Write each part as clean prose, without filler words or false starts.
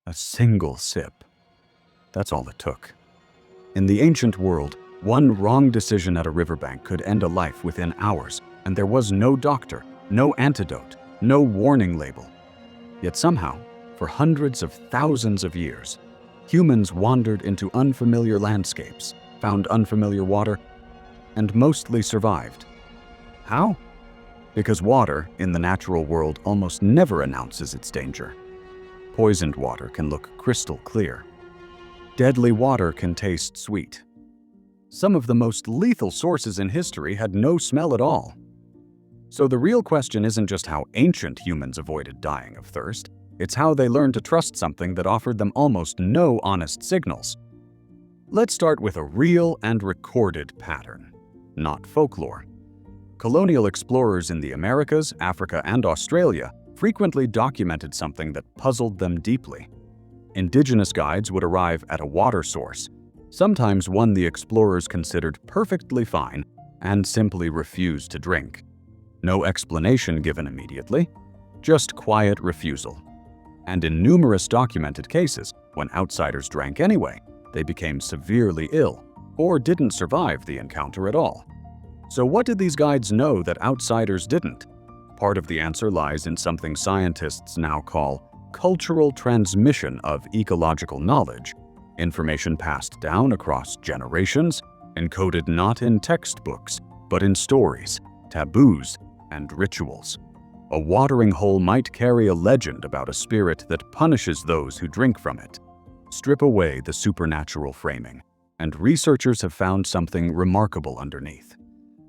A single sip. That's all it took. In the ancient world, one wrong decision at a riverbank could end a life within hours, and there was no doctor, no antidote, no warning label. Yet somehow, for hundreds of thousands of years, humans wandered into unfamiliar landscapes, found unfamiliar water, and mostly survived. How? Because water, in the natural world, almost never announces its danger. Poisoned water can look crystal clear. Deadly water can taste sweet. Some of the most lethal sources in history had no smell at all. So the real question isn't just how ancient humans avoided dying of thirst, it's how they learned to trust something that offered them almost no honest signals. Let's start with a real and recorded pattern, not folklore. Colonial explorers in the Americas, Africa, and Australia frequently documented something that puzzled them deeply. Indigenous guides would arrive at a water source, sometimes one the explorers considered perfectly fine, and simply refused to drink. No explanation given immediately, just quiet refusal. And in numerous documented cases, when outsiders drank anyway, they became severely ill or didn't survive the encounter at all. So what did these guides know that outsiders didn't? Part of the answer lies in something scientists now call cultural transmission of ecological knowledge, information passed down across generations, encoded not in textbooks, but in stories, taboos, and rituals. A watering hole might carry a legend about a spirit that punishes those who drink from it. Strip away the supernatural framing, and researchers have found something remarkable underneath.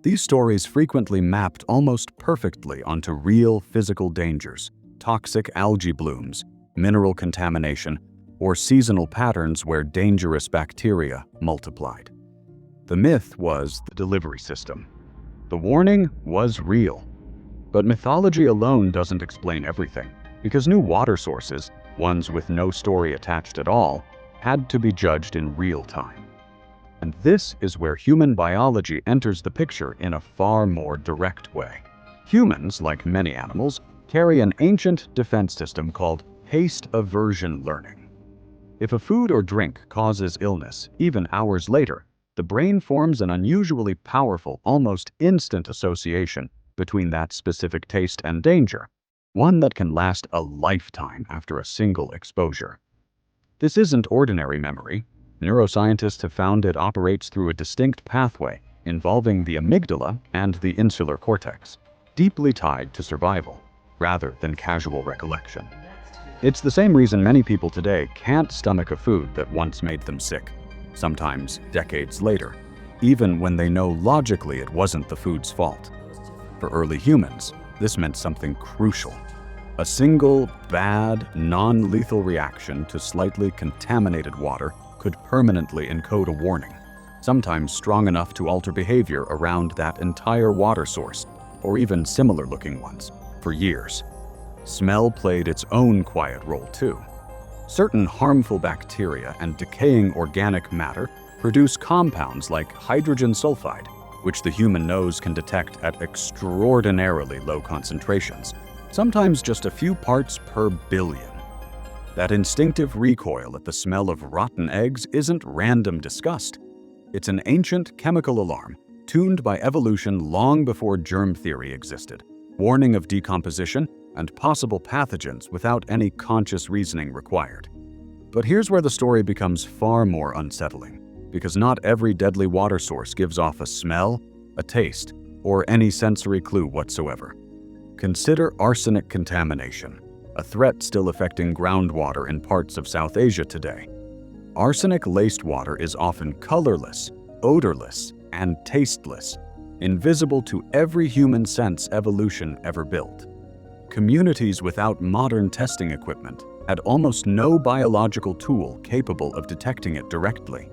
These stories frequently mapped almost perfectly onto real physical dangers, toxic algae blooms, mineral contamination, or seasonal patterns where dangerous bacteria multiplied. The myth was the delivery system. The warning was real. But mythology alone doesn't explain everything, because new water sources, ones with no story attached at all, had to be judged in real time. And this is where human biology enters the picture in a far more direct way. Humans, like many animals, carry an ancient defense system called haste aversion learning. If a food or drink causes illness, even hours later, the brain forms an unusually powerful, almost instant association between that specific taste and danger, one that can last a lifetime after a single exposure. This isn't ordinary memory. Neuroscientists have found it operates through a distinct pathway involving the amygdala and the insular cortex, deeply tied to survival, rather than casual recollection. It's the same reason many people today can't stomach a food that once made them sick, sometimes decades later, even when they know logically it wasn't the food's fault. For early humans, this meant something crucial. A single, bad, non-lethal reaction to slightly contaminated water could permanently encode a warning, sometimes strong enough to alter behavior around that entire water source, or even similar-looking ones, for years. Smell played its own quiet role too. Certain harmful bacteria and decaying organic matter produce compounds like hydrogen sulfide, which the human nose can detect at extraordinarily low concentrations, sometimes just a few parts per billion. That instinctive recoil at the smell of rotten eggs isn't random disgust. It's an ancient chemical alarm tuned by evolution long before germ theory existed, warning of decomposition and possible pathogens without any conscious reasoning required. But here's where the story becomes far more unsettling, because not every deadly water source gives off a smell, a taste, or any sensory clue whatsoever. Consider arsenic contamination, a threat still affecting groundwater in parts of South Asia today. Arsenic-laced water is often colorless, odorless, and tasteless, invisible to every human sense evolution ever built. Communities without modern testing equipment had almost no biological tool capable of detecting it directly.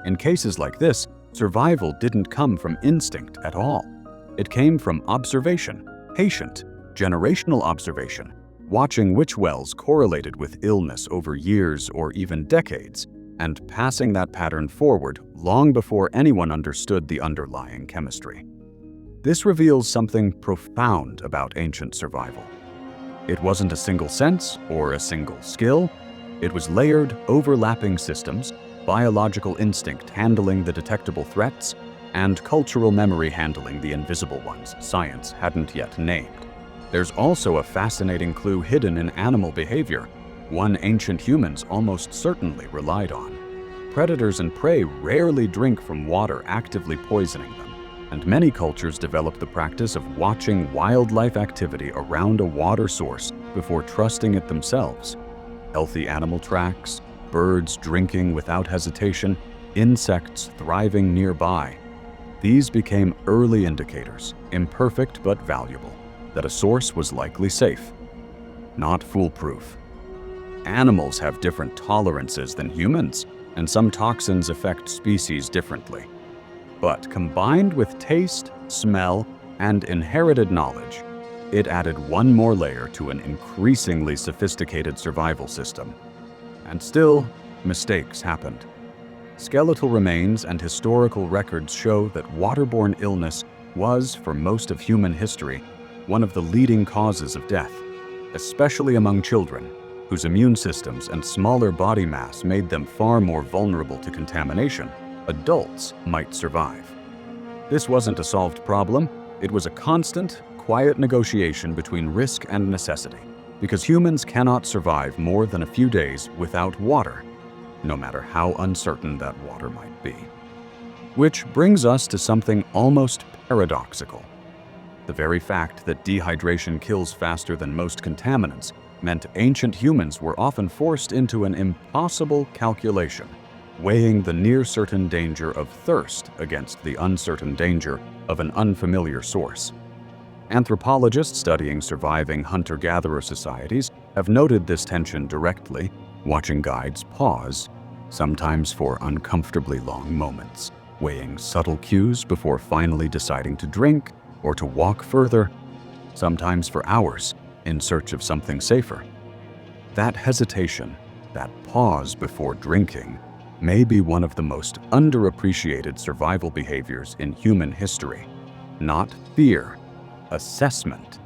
In cases like this, survival didn't come from instinct at all. It came from observation, patient, generational observation, watching which wells correlated with illness over years or even decades, and passing that pattern forward long before anyone understood the underlying chemistry. This reveals something profound about ancient survival. It wasn't a single sense or a single skill. It was layered, overlapping systems, biological instinct handling the detectable threats, and cultural memory handling the invisible ones science hadn't yet named. There's also a fascinating clue hidden in animal behavior, one ancient humans almost certainly relied on. Predators and prey rarely drink from water actively poisoning them, and many cultures developed the practice of watching wildlife activity around a water source before trusting it themselves. Healthy animal tracks, birds drinking without hesitation, insects thriving nearby. These became early indicators, imperfect but valuable, that a source was likely safe. Not foolproof. Animals have different tolerances than humans, and some toxins affect species differently. But combined with taste, smell, and inherited knowledge, it added one more layer to an increasingly sophisticated survival system. And still, mistakes happened. Skeletal remains and historical records show that waterborne illness was, for most of human history, one of the leading causes of death, especially among children, whose immune systems and smaller body mass made them far more vulnerable to contamination. Adults might survive. This wasn't a solved problem. It was a constant, quiet negotiation between risk and necessity, because humans cannot survive more than a few days without water, no matter how uncertain that water might be. Which brings us to something almost paradoxical. The very fact that dehydration kills faster than most contaminants meant ancient humans were often forced into an impossible calculation, weighing the near-certain danger of thirst against the uncertain danger of an unfamiliar source. Anthropologists studying surviving hunter-gatherer societies have noted this tension directly, watching guides pause, sometimes for uncomfortably long moments, weighing subtle cues before finally deciding to drink or to walk further, sometimes for hours, in search of something safer. That hesitation, that pause before drinking, may be one of the most underappreciated survival behaviors in human history. Not fear, assessment,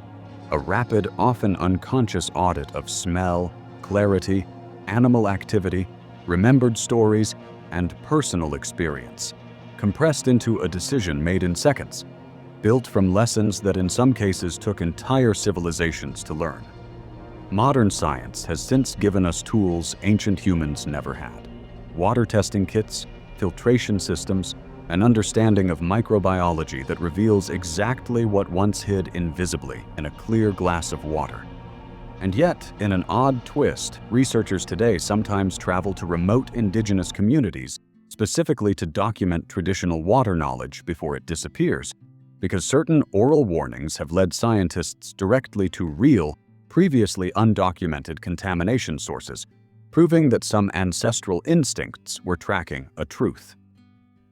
a rapid, often unconscious audit of smell, clarity, animal activity, remembered stories, and personal experience, compressed into a decision made in seconds, built from lessons that in some cases took entire civilizations to learn. Modern science has since given us tools ancient humans never had: water testing kits, filtration systems, an understanding of microbiology that reveals exactly what once hid invisibly in a clear glass of water. And yet, in an odd twist, researchers today sometimes travel to remote indigenous communities specifically to document traditional water knowledge before it disappears, because certain oral warnings have led scientists directly to real, previously undocumented contamination sources, proving that some ancestral instincts were tracking a truth.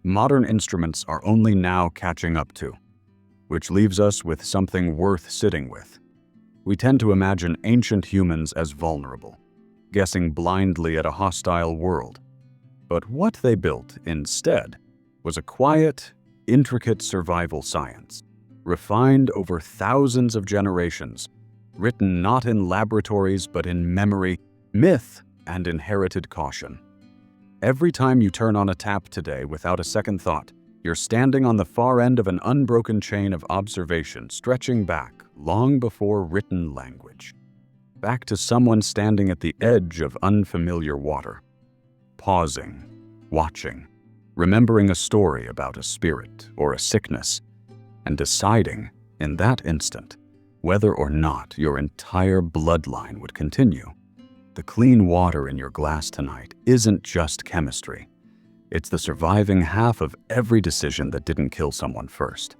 Modern instruments are only now catching up to, which leaves us with something worth sitting with. We tend to imagine ancient humans as vulnerable, guessing blindly at a hostile world. But what they built instead was a quiet, intricate survival science, refined over thousands of generations, written not in laboratories but in memory, myth, and inherited caution. Every time you turn on a tap today without a second thought, you're standing on the far end of an unbroken chain of observation stretching back long before written language. Back to someone standing at the edge of unfamiliar water, pausing, watching, remembering a story about a spirit or a sickness, and deciding, in that instant, whether or not your entire bloodline would continue. The clean water in your glass tonight isn't just chemistry. It's the surviving half of every decision that didn't kill someone first.